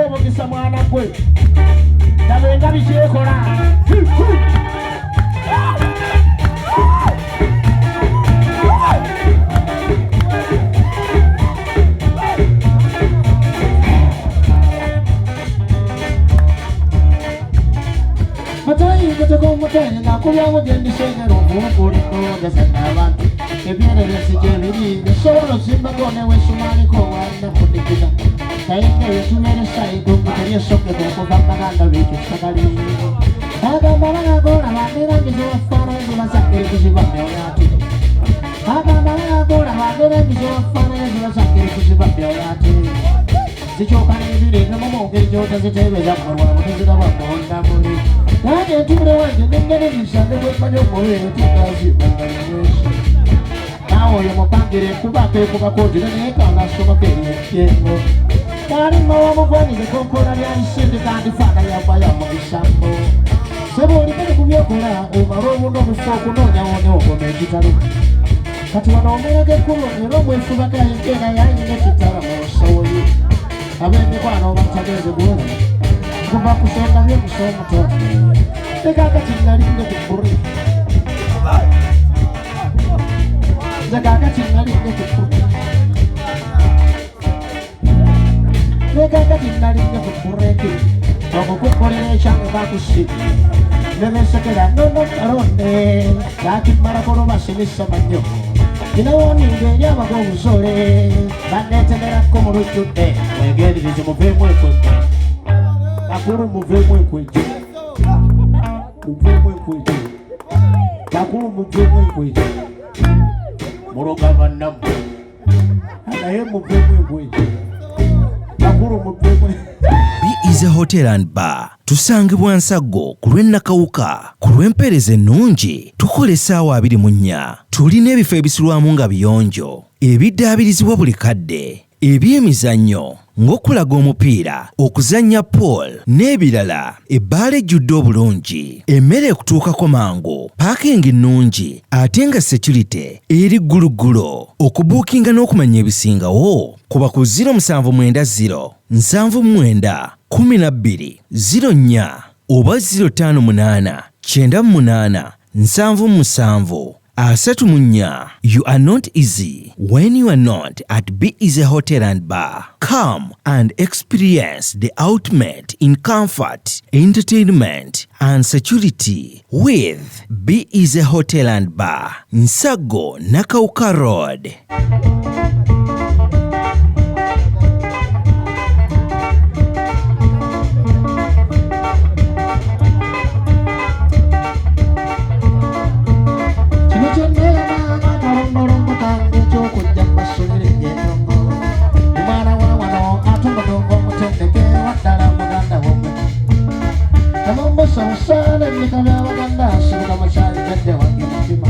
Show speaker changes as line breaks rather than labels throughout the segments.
omukisa mwana gwe nabenga bikyekola Mutai nakubyamu gyendisengera omubuuliko gasana abantu ebyererezi gyebiri bisobola simbagone wesumaliko wanda kudikiza nayenga etubeeresayigo muteryesokeka okuva baganda beekyo kitagaliyo agamba banagola banderangiza wafaana ezibasakire kuziba myoyati agamba banagola banderangiza wafaana ezibasakire kuziba myoyati zikyokana ebiri nemumongeri gyotazitebeza mulwamu tezirabwamuondamuli Nanye tumule wanje nengene nisande kwefanya omulwero tikazibanganyweshi Nawo yomupangire kubake kubakozi nenekanga soma keriyengo Kali mawa muvanize konkora lyanisinde kandi fana yabaya mu bisambo Sebo olipele kubyokola omaro obundo bufoku nonya one ogome ekitalo Kati wano omerage kulo ero mwefubaka yintena yayine kitala musowoyi Abende kwano bamutabeze gulo Kuba kusonga bye kusonga to Nekaka tingalinge kupuri Nekaka tingalinge kupuri Nekaka tingalinge kupuri Noko kukorele changu bakushiki Nemesekera nono karonde Kaki marakoro basilisa manyo Kinawoni nge yama gomuzole Banetenera kumuruchute Wegeri vizi muvemwe kwekwe Bakuru muvemwe kwekwe Muvemwe kwekwe Bakuru muvemwe kwekwe Muroga vanamu Anaye muvemwe kwekwe Bakuru muvemwe
Be Easy Hotel and Bar tusangibwa Nsago ku lw'Ennakawuka ku lw'empeereza ennungi tukola essaawa 24 tulina ebifo ebisulwamu nga biyonjo ebiddaabirizibwa buli kadde ebyemizannyo ng'okulaga omupiira okuzannya pool n'ebirala ebbaala ejjudde obulungi emmere ekutuukako mangu paakingi nnungi ate nga security eri gguluggulo okubuukinga n'okumanya ebisingawo kuba ku 0790 79 12 04 oba 058 98 77 34. You are not easy when you are not at Be Easy Hotel and Bar. Come and experience the ultimate in comfort, entertainment and security with Be Easy Hotel and Bar, Nsago, Nakawuka Road.
Sana nikabya baganda suka machali kende wangimtima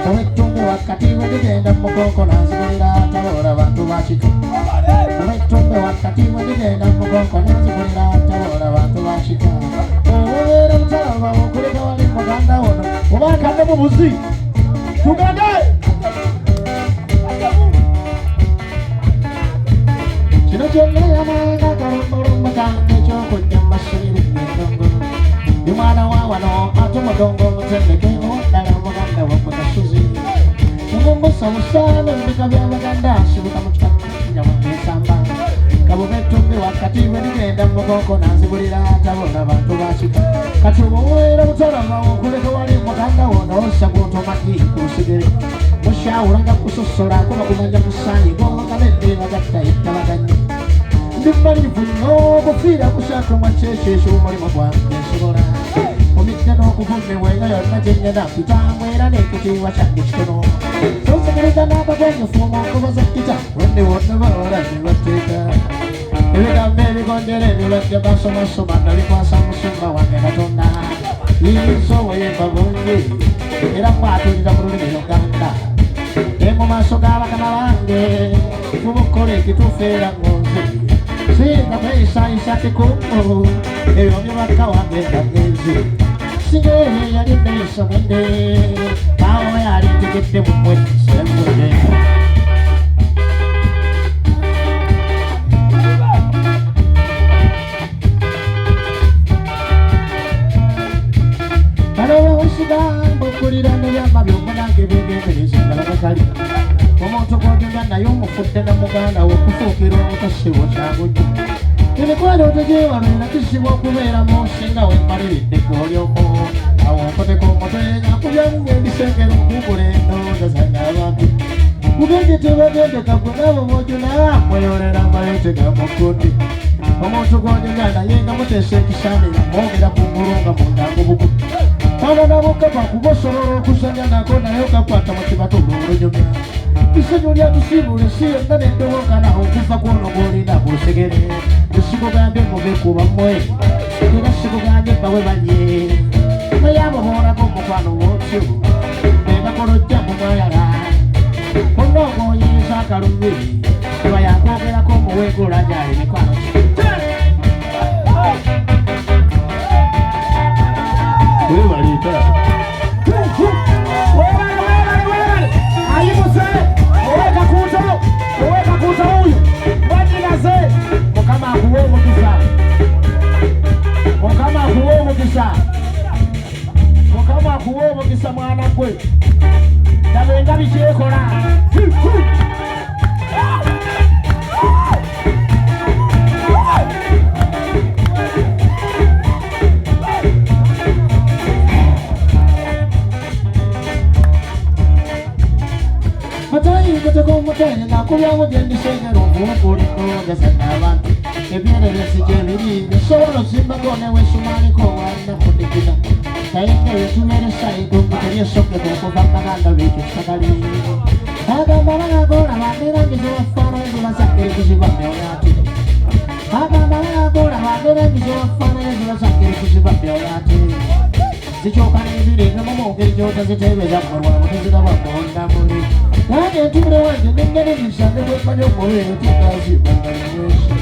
Towetumbe wakati wegenda mukoko nazigulira tabora bantu bachika Towetumbe wakati wegenda mukoko nazigulira tabora bantu bachika Owera mutaba okuleka wali muganda wono obakande mu buzi tugande Kino kyonna yamanga karumbulumba kange kyokujja masiri Yumana wawano atumodongo mutendeke Dala muganda wapakasuzi Mugombo samusana mbikabya baganda Sibuka muchikanya wamesamba Kabubetumbi wakati wenigenda mugoko nazibulira tabona bantu bachika Katumuwera mutarama okuleka wali muganda wono Sabutomaki kusigere Mushawuranga kususura kuba kumanya musanyi Gonga bende bagata italaganya Ndimbali funyo kufira kushaka mwacheshesho umulimo gwange nsobola Omitano kuvume wenga yonna gyenyana kutamwera nekitiibwa kyange kitono Sonsekereza n'abagwenyi fuuma okubaza kita wende wonna bawala nebateeka Ebigambo ebigondera ebirwadde basomasoma nabikwasa musumba wange Katonda Yinza yemba bungi era mwatulira mu lulimi Luganda Mu maaso g'abakama bange tumukola ekituufu era ngonzi Singa kweyisa kikumu ebyo byobaka wange ndagezi Singa yali neyisa mwende Awo yali ntegedde mu mwezi sembunde begebegebereza endala bakali omuntu gwogenda naye omufudde na muganda we okufuukira obutasibo kyagujja emikwano tegyewalwera kisibwa okubeeramu singa wemmaliridde gw'olyoko awo nkoteko omutwe nyakubyamu ng'ebisengera okugula endowooza zange abantu mugende tebagendeka gwe nabo bojuna mweyolera mayetega mukuti omuntu gwogenda naye nga muteesa ekisaanira mwogera ku ngulunga mundangubuku ana nabokapa kuba osobola okusanya nako naye okakwata mu kibatulu olunyumya isenyu lyatusiibule si yonna nendowogana okuva kwono gw'olina busegere esikugambye mubekuba mmwe era sikugambye bawe balye naye abo boolako omukwano wotyo bebakolojja mumwayala onoogoyinza akalumiri eba yakwogerako omuweegula gyali mikwano webaliita ayimuse owekakuuta oyo wanyinaze mukama akuwa omukisa mukama akuwa omukisa mwana gwe dabenga bikyekola Matayingateko omutene nakubyamu gyendisengera omuwukuli ndowooza zange abantu ebyereresi gyebiri bisobola ozimbako newesumaliko walina kudigina naye ngeyo tubeeresa eddumbi teryesokeka okuva baganda beekyo kitagali agamba balagola banderangiza wafaanayo zibasakire kuziba mbyolaati agamba balagola banderangiza wafaanayo zibasakire kuziba mbyolaati zikyuka n'ebiri nemumugeri gyotaziteebeza mulwamu tezirababonda muli nange entubire wange nengererisa nebwemanya omubiri tigazibanayesu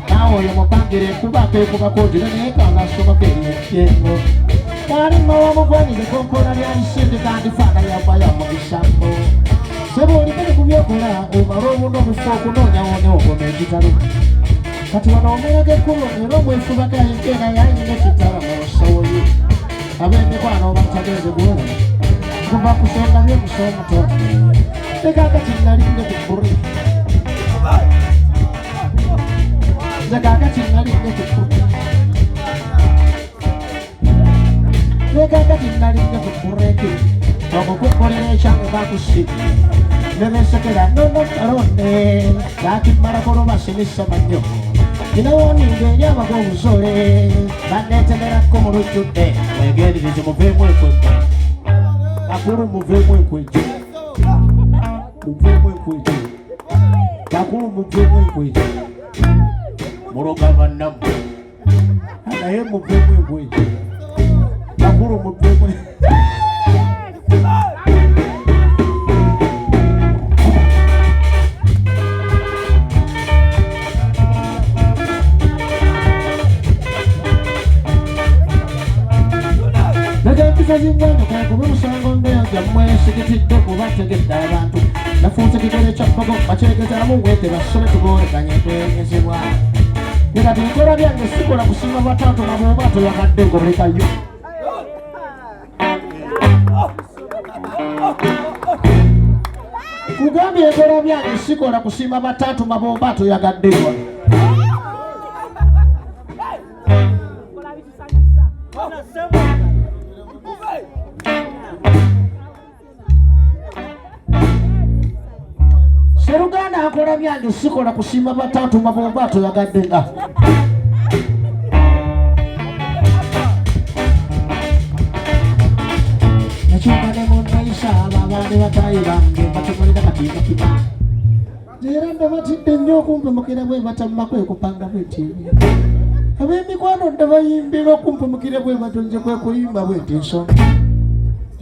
naawe oyo mupangire ekubako ekubakotire naye kanga asomako eryenkengo kali mawamugwanire kompola lyalisindi kandi faana yavaya mu bisambo sebe olimene kubyokola omala obuno obufa okunoonyawo ne ogoma ekitalo kati wano omuyaga ekkubo era omwefubaka yenkeera yayina ekitala mu nsowoyo ab'emikwano batagenze gwola kuva kusonga byemusa omutonde nekakati nalinde kukuri nekakati nalinde kukuri nekakati nalinde kukureki okukukolera ekyange bakusiki nebesekera nonokalonde kakimala kolobasinisa manyo inawoninga eri abaga obusole banetemerako mu lujjudde wegeririze muveemu ekwekwe bakulu muveemu ekwekwe muveemu ekwekwe bakulu muveemu ekwekwe muloga bannamu naye muveemu ekwekwe bakulu muveemu Zingana kuba musango ndeja mwesigitidde kubategedde abantu nafuuse kigere kyakkogo bakyegezaamu wete basole tuboolekanye twenyezebwa nekati enkola byange sikola kusiima batato nabwoba toyagadde ngolekayo kugambye enkola byange sikola kusiima batato nabwoba toyagaddewa Seruganda akola byange sikola kusiima batatu mabomba toyagadde nga nakyuka ne munnaisa ababaane batayi bange batumalira katiika kiba era ndabatidde nnyo okumpemukira bwe batammako ekupanga bwetyebi ab'emikwano ndabayimbira okumpemukira bwe batonze kwekuyimba bweti ensonga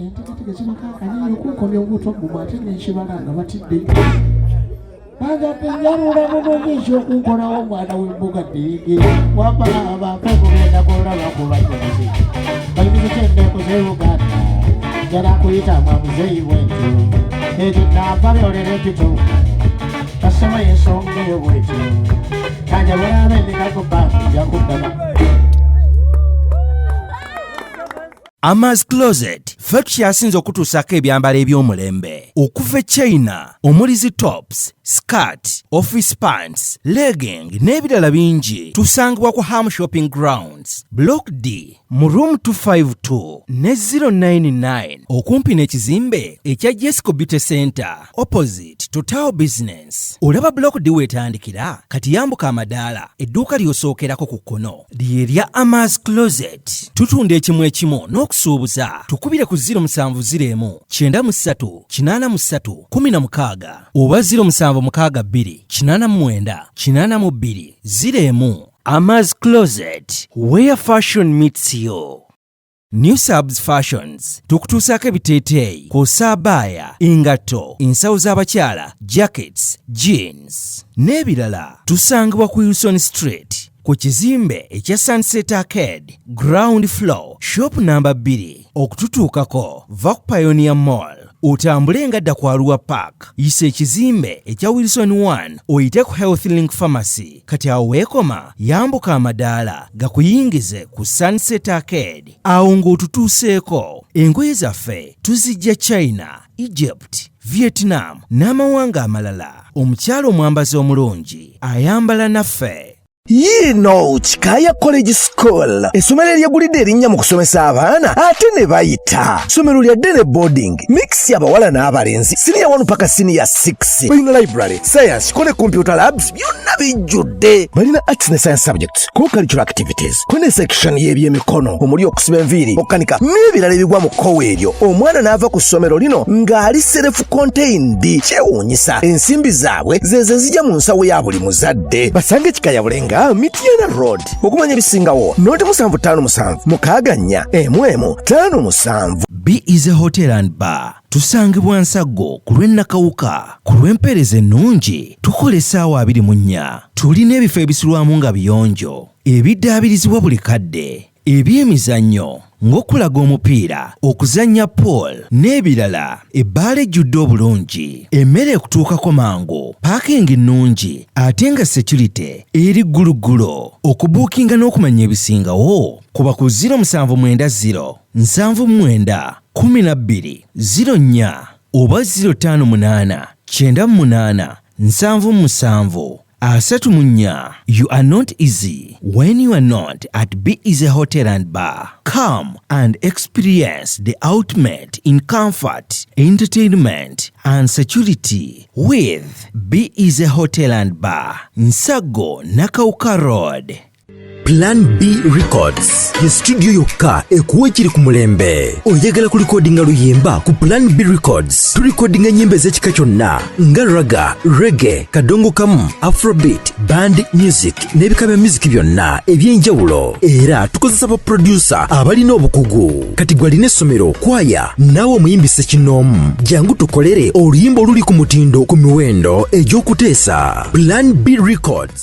entegetege zibakaakanyiri okunkomya obutwagguma ate nenkibala nga batidde Agate nyarura munyinshi okunkolawo omwana w'embuga ddigi waba abantu okugenda kulaba kubajulizi balimize endeeko z'Uganda njala kuyitamu amuzeeyi bwentyo ekyo nava byolera empito kasoma y'ensonga eyo bwetyo kanjabula ab'emikago bangi jakuddama
Ama's Closet ffe tukyasinza okutuusako ebyambalo eby'omulembe okuva e China omuli zi tops, skirt, office pants, legging n'ebirala bingi. Tusangibwa ku Ham Shopping Grounds, Block D mu room 252 ne 099 okumpi n'ekizimbe ekya Jesco Beauty Center opposite Total Business. Olaba Block D wetandikira kati yambuka amadaala edduuka ly'osookerako ku kkono ly'erya Ama's Closet. Tutunda ekimu ekimu n'okusuubuza. Tukubire ku 0701 93 83 16 oba 0762 89 82 01. Ama's Closet, where fashion meets you. New Subs Fashions tukutuusako ebiteeteeyi kw'ossa abaya, engatto, ensawo z'abakyala, jackets, jeans n'ebirala. Tusangibwa ku Wilson Street ku kizimbe ekya Sunset Arcade ground floor shop number 2. Okututuukako va ku Pioneer Mall otambule ngadda ku Arua Park, yisa ekizimbe ekya Wilson 1 oyite ku Health Link Pharmacy. Kati awo weekoma yambuka amadaala gakuyingize ku Sunset Arcade. Awo ng'otutuuseeko. Engoye zaffe tuzijja China, Egypt, Vietnam n'amawanga amalala. Omukyala omwambazi omulungi ayambala naffe.
Yino Chikaya College School essomero eryegulidde erinnya mu kusomesa abaana ate ne bayita ssomero lya Dene Boarding mix y'abawala n'abalenzi senior 1 paka senior 6. Balina library, science, kone computer labs byonna bijjudde. Balina arts ne science subjects, co-curricular activities, kone section y'ebyemikono omuli okusiba enviiri, okukanika n'ebirala ebigwa mu kkowe eryo. Omwana n'ava ku ssomero lino ng'ali self contained. Kyewuunyisa ensimbi zaabwe ze zijja mu nsawo ya buli muzadde. Basange Chikaya Bulenga Mitiana Road. Okumanya ebisingawo noti 757 mukaganya emwemu 57.
B is a Hotel and Bar. Tusangibwa Nsaggo ku lw'Ennakawuka. Ku lw'empeereza ennungi tukola essaawa 24. Tulina ebifo ebisulwamu nga biyonjo, ebiddaabirizibwa buli kadde, ebyemizannyo ng'okulaga omupiira, okuzannya pool n'ebirala. Ebbaala ejjudde obulungi, emmere ekutuukako mangu, paakingi nnungi ate nga security eri gguluggulo. Okubuukinga n'okumanya ebisingawo kuba ku 0790 79 12 04 oba 058 98 77 34. You are not easy when you are not at B is a Hotel and Bar. Come and experience the ultimate in comfort, entertainment and security with B is a Hotel and Bar. Nsaggo Nakawuka Road.
Plan B Records ye studio yokka ekuwa ekiri ku mulembe. Oyagala ku recordinga luyimba ku Plan B Records. Tu recordinga nyimbe z'ekika kyonna nga raga, reggae, kadongo kamu, afrobeat, band music n'ebika bya music byonna eby'enjawulo. Era tukozesa ba producer abalina obukugu. Kati gwalina essomero, kwaya, naawe omuyimbise kinoomu. Jangu tukolere oluyimba oluli ku mutindo ku miwendo egy'okuteesa. Plan B Records.